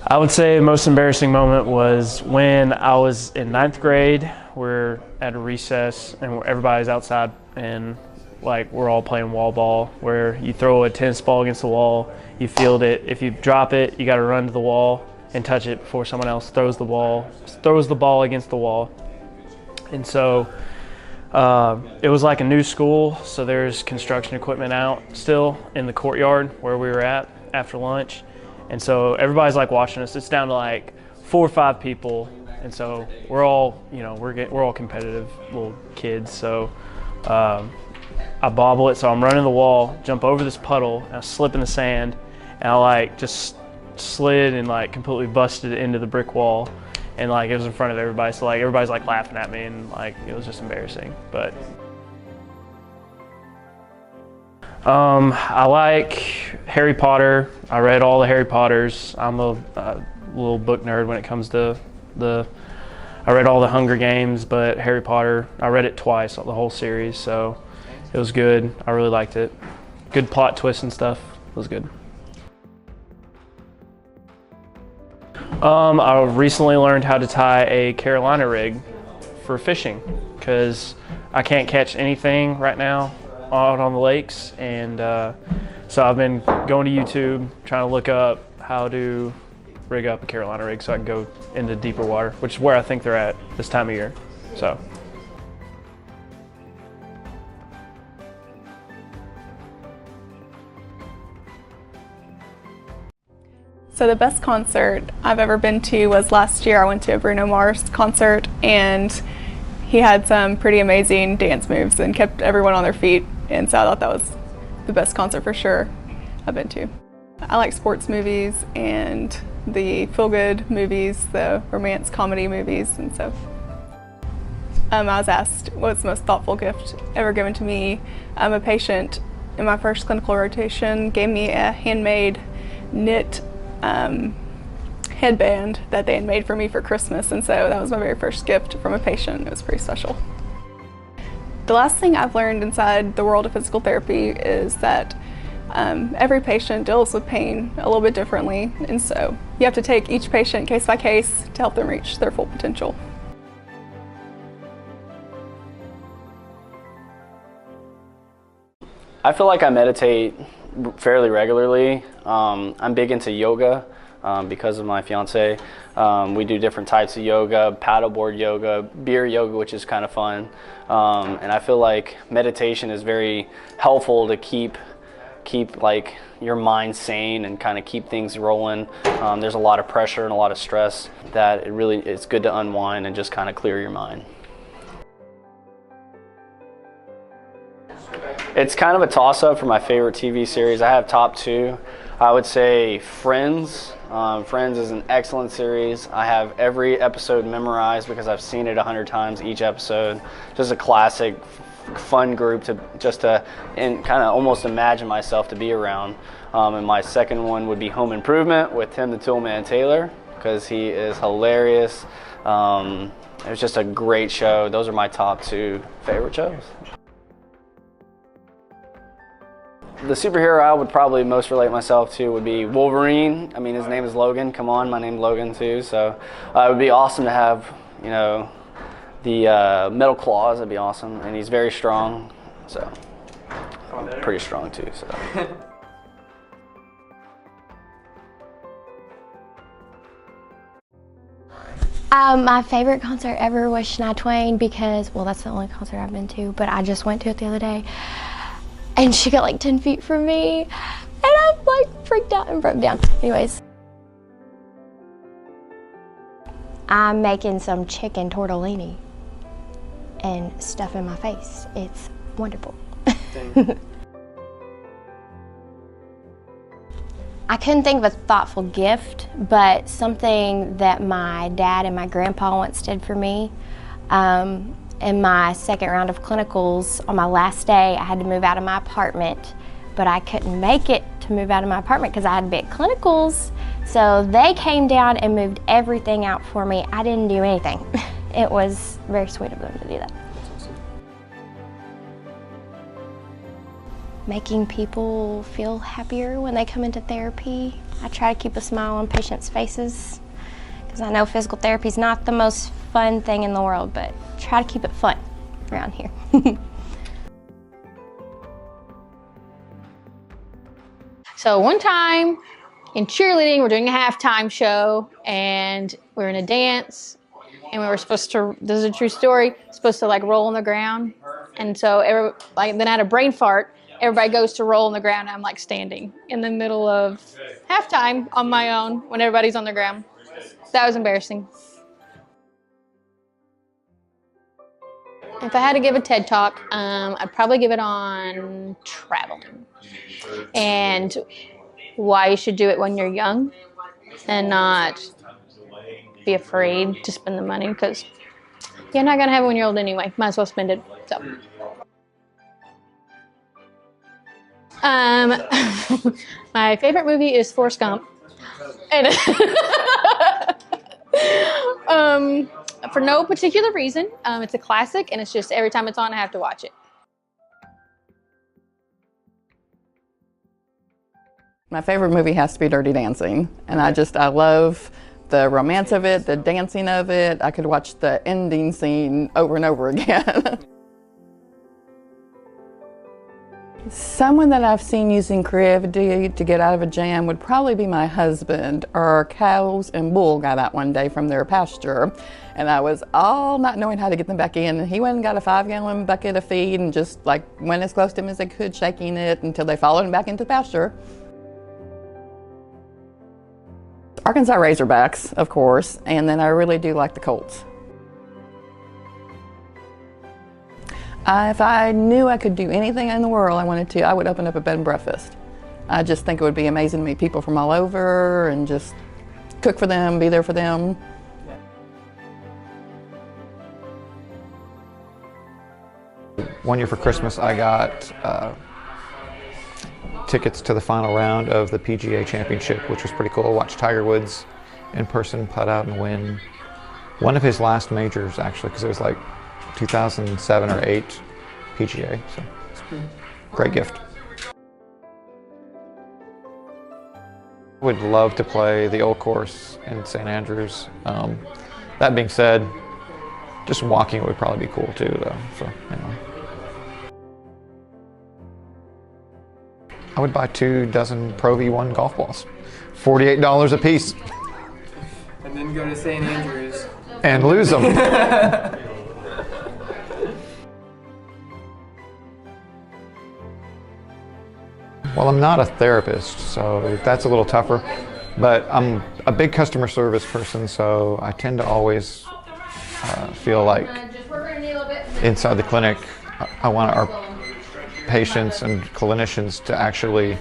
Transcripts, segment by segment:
I would say the most embarrassing moment was when I was in 9th grade. We're at a recess and everybody's outside and like we're all playing wall ball, where you throw a tennis ball against the wall, you field it. If you drop it, you got to run to the wall and touch it before someone else throws the ball against the wall. And so it was like a new school, so there's construction equipment out still in the courtyard where we were at after lunch. And so everybody's like watching us. It's down to like 4 or 5 people. And so we're all, we're all competitive little kids. So I bobble it, so I'm running the wall, jump over this puddle, and I slip in the sand, and I like just slid and like completely busted into the brick wall, and like it was in front of everybody, so like everybody's like laughing at me, and like it was just embarrassing. But I like Harry Potter. I read all the Harry Potters. I'm a little book nerd when it comes to I read all the Hunger Games, but Harry Potter, I read it twice, the whole series, so it was good. I really liked it. Good plot twists and stuff. It was good. I recently learned how to tie a Carolina rig for fishing because I can't catch anything right now out on the lakes, and so I've been going to YouTube trying to look up how to rig up a Carolina rig so I can go into deeper water, which is where I think they're at this time of year. So the best concert I've ever been to was last year. I went to a Bruno Mars concert, and he had some pretty amazing dance moves and kept everyone on their feet, and so I thought that was the best concert for sure I've been to. I like sports movies and the feel-good movies, the romance comedy movies, and so I was asked what's the most thoughtful gift ever given to me. A patient in my first clinical rotation gave me a handmade knit headband that they had made for me for Christmas, and so that was my very first gift from a patient. It was pretty special. The last thing I've learned inside the world of physical therapy is that every patient deals with pain a little bit differently, and so you have to take each patient case by case to help them reach their full potential. I feel like I meditate fairly regularly. I'm big into yoga because of my fiance. We do different types of yoga, paddleboard yoga, beer yoga, which is kind of fun. And I feel like meditation is very helpful to keep like your mind sane and kind of keep things rolling. There's a lot of pressure and a lot of stress that it's good to unwind and just kind of clear your mind. It's kind of a toss-up for my favorite TV series. I have top 2. I would say Friends. Friends is an excellent series. I have every episode memorized because I've seen it 100 times each episode. Just a classic, fun group to kind of almost imagine myself to be around. And my second one would be Home Improvement with Tim the Toolman Taylor because he is hilarious. It was just a great show. Those are my top 2 favorite shows. The superhero I would probably most relate myself to would be Wolverine. I mean, his name is Logan. Come on, my name's Logan too. So it would be awesome to have, the metal claws. That'd be awesome. And he's very strong. So I'm pretty strong too. So. My favorite concert ever was Shania Twain because, well, that's the only concert I've been to, but I just went to it the other day. And she got like 10 feet from me, and I'm like freaked out and broke down. Anyways. I'm making some chicken tortellini and stuff in my face. It's wonderful. I couldn't think of a thoughtful gift, but something that my dad and my grandpa once did for me. In my second round of clinicals, on my last day, I had to move out of my apartment, but I couldn't make it to move out of my apartment because I had to be at clinicals. So they came down and moved everything out for me. I didn't do anything. It was very sweet of them to do that. making people feel happier when they come into therapy. I try to keep a smile on patients' faces because I know physical therapy is not the most fun thing in the world, but try to keep it fun around here. So one time in cheerleading, we're doing a halftime show and we're in a dance and we were supposed to, this is a true story, supposed to like roll on the ground. And so then I had a brain fart. Everybody goes to roll on the ground. And I'm like standing in the middle of halftime on my own when everybody's on the ground. That was embarrassing. If I had to give a TED Talk, I'd probably give it on traveling and why you should do it when you're young and not be afraid to spend the money because you're not going to have it when you're old anyway. Might as well spend it. So, my favorite movie is Forrest Gump. And for no particular reason. It's a classic, and it's just every time it's on, I have to watch it. My favorite movie has to be Dirty Dancing, and I love the romance of it, the dancing of it. I could watch the ending scene over and over again. Someone that I've seen using creativity to get out of a jam would probably be my husband. Our cows and bull got out one day from their pasture, and I was all not knowing how to get them back in, and he went and got a 5-gallon bucket of feed and just like went as close to him as they could, shaking it until they followed him back into the pasture. Arkansas Razorbacks, of course, and then I really do like the Colts. If I knew I could do anything in the world I wanted to, I would open up a bed and breakfast. I just think it would be amazing to meet people from all over and just cook for them, be there for them. One year for Christmas, I got tickets to the final round of the PGA Championship, which was pretty cool. Watch Tiger Woods in person putt out and win one of his last majors, actually, because it was like 2007 or 8 PGA, so it's a great gift. Would love to play the old course in St. Andrews. That being said, just walking would probably be cool too, though. So, anyway. I would buy 2 dozen Pro V1 golf balls, $48 a piece. And then go to St. Andrews. And lose them. Well, I'm not a therapist, so that's a little tougher, but I'm a big customer service person, so I tend to always feel like inside the clinic, I want our patients and clinicians to actually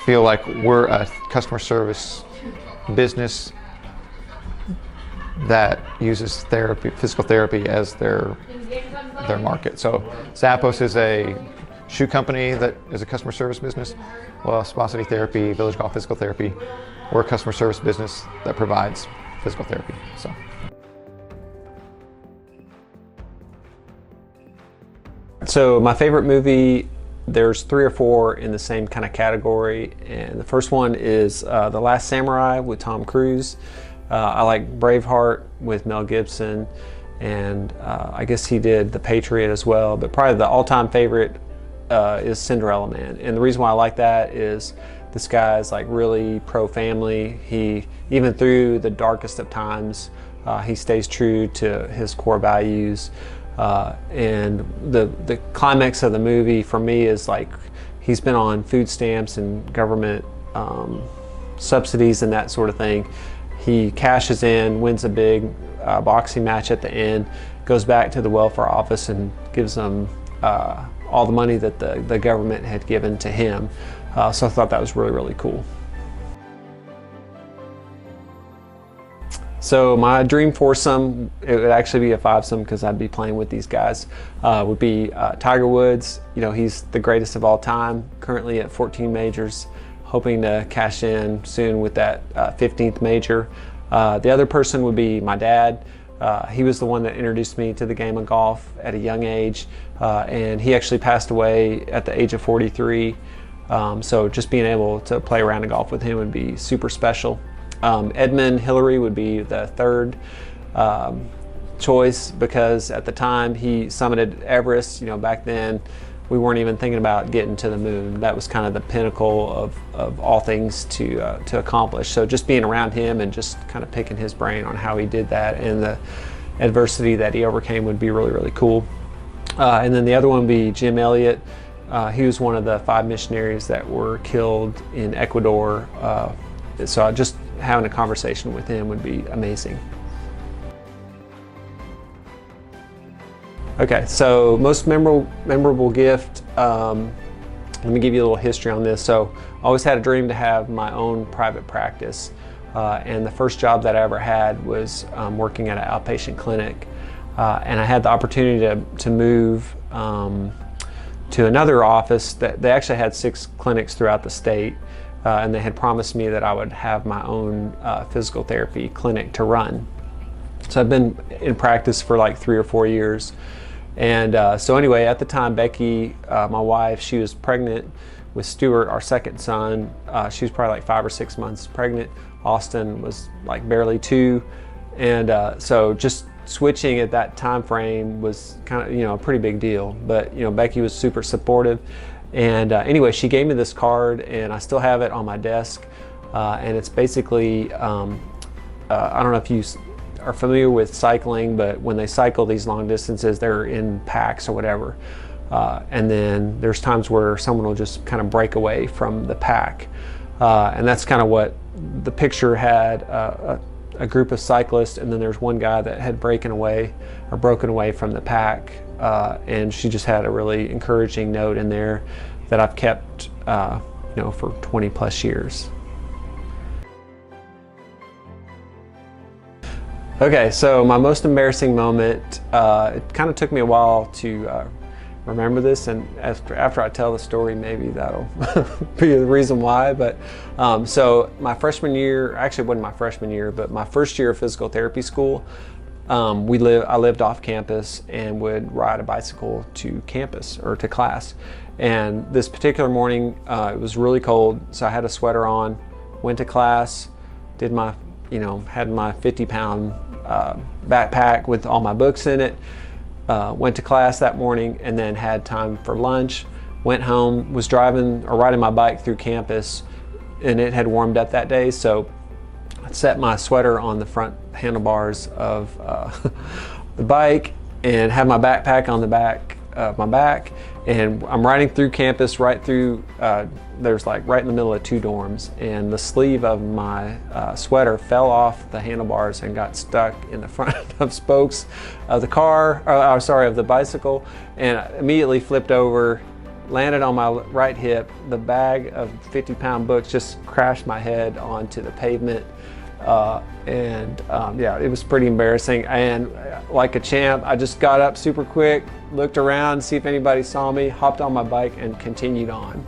feel like we're a customer service business that uses therapy, physical therapy as their market. So Zappos is a shoe company that is a customer service business. Well, Spacity Therapy, Village Golf Physical Therapy, we're a customer service business that provides physical therapy. So my favorite movie, there's 3 or 4 in the same kind of category, and the first one is The Last Samurai with Tom Cruise. I like Braveheart with Mel Gibson, and I guess he did The Patriot as well, but probably the all-time favorite is Cinderella Man. And the reason why I like that is this guy is like really pro-family. He, even through the darkest of times, he stays true to his core values. And the climax of the movie for me is like he's been on food stamps and government subsidies and that sort of thing. He cashes in, wins a big boxing match at the end, goes back to the welfare office and gives them all the money that the government had given to him. So I thought that was really, really cool. So my dream foursome, it would actually be a 5-some because I'd be playing with these guys, would be Tiger Woods. You know, he's the greatest of all time, currently at 14 majors, hoping to cash in soon with that 15th major. The other person would be my dad. He was the one that introduced me to the game of golf at a young age, and he actually passed away at the age of 43. So just being able to play around in golf with him would be super special. Edmund Hillary would be the third choice, because at the time he summited Everest. Back then we weren't even thinking about getting to the moon. That was kind of the pinnacle of all things to accomplish. So just being around him and just kind of picking his brain on how he did that and the adversity that he overcame would be really, really cool. And then the other one would be Jim Elliott. He was one of the 5 missionaries that were killed in Ecuador. So just having a conversation with him would be amazing. Okay, so most memorable gift, let me give you a little history on this. So I always had a dream to have my own private practice, and the first job that I ever had was working at an outpatient clinic, and I had the opportunity to move to another office. That they actually had 6 clinics throughout the state, and they had promised me that I would have my own physical therapy clinic to run. So I've been in practice for like 3 or 4 years. And so anyway, at the time, Becky, my wife, she was pregnant with Stuart, our second son. She was probably like 5 or 6 months pregnant. Austin was like barely 2. And so just switching at that time frame was kind of, a pretty big deal. But, Becky was super supportive. And anyway, she gave me this card, and I still have it on my desk. And it's basically, I don't know if you are familiar with cycling, but when they cycle these long distances, they're in packs or whatever. And then there's times where someone will just kind of break away from the pack. And that's kind of what the picture had, a group of cyclists, and then there's one guy that had broken away from the pack. And she just had a really encouraging note in there that I've kept, for 20 plus years. Okay, so my most embarrassing moment, it kind of took me a while to remember this, and after I tell the story, maybe that'll be the reason why. But so my freshman year, actually it wasn't my freshman year, but my first year of physical therapy school, I lived off campus and would ride a bicycle to campus or to class. And this particular morning, it was really cold, so I had a sweater on, went to class, did my, had my 50-pound backpack with all my books in it, went to class that morning, and then had time for lunch, went home, was driving or riding my bike through campus, and it had warmed up that day, so I set my sweater on the front handlebars of the bike and had my backpack on the back of my back, and I'm riding through campus, right through, there's like right in the middle of 2 dorms, and the sleeve of my sweater fell off the handlebars and got stuck in the front of spokes of the car, of the bicycle, and I immediately flipped over, landed on my right hip. The bag of 50-pound books just crashed my head onto the pavement. Yeah, it was pretty embarrassing, and like a champ, I just got up super quick, looked around, see if anybody saw me, hopped on my bike, and continued on.